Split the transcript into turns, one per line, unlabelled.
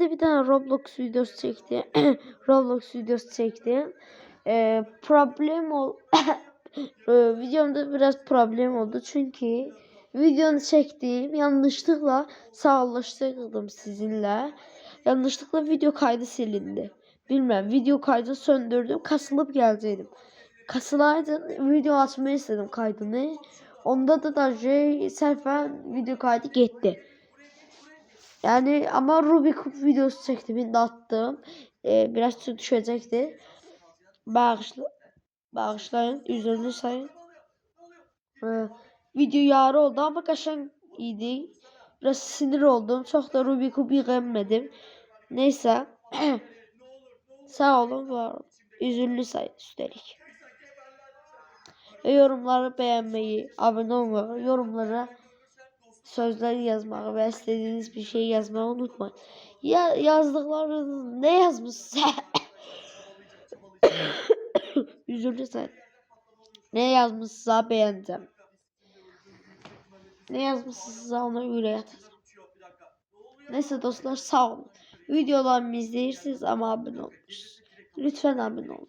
de bir tane Roblox videosu çektim. Roblox videosu çektim. Problem ol videomda biraz problem oldu çünkü videonu çektiğim yanlışlıkla sağollaştırdım sizinle. Yanlışlıkla video kaydı silindi. Bilmem, video kaydı söndürdüm, kasılıp gelecektim. Kasılaydın video açmayı istedim kaydını. Onda da sərfən video kaydı gitti. Yani ama Rubik Kub videosu çektim, attım. Biraz düşecekti. Bağışlayın, üzerine sayın. Video yarı oldu ama kaşan idi. Biraz sinir oldum. Çok da Rubik Kub yığamadım. Neyse. Sağ olun, var olun. Üzerine sayın üstelik. Ve yorumları beğenmeyi, abone olmayı, yorumlara sözler yazmayı ve istediğiniz bir şey yazmayı unutmayın. Ya yazdıklarınız ne yazmışsa üzülürsen ne yazmışsa beğeneceğim. Ne yazmışsa ona yüreğe atacağım. Neyse dostlar, sağ olun. Videolarımı izleyirsiniz ama abone olmuşsunuz. Lütfen abone olun.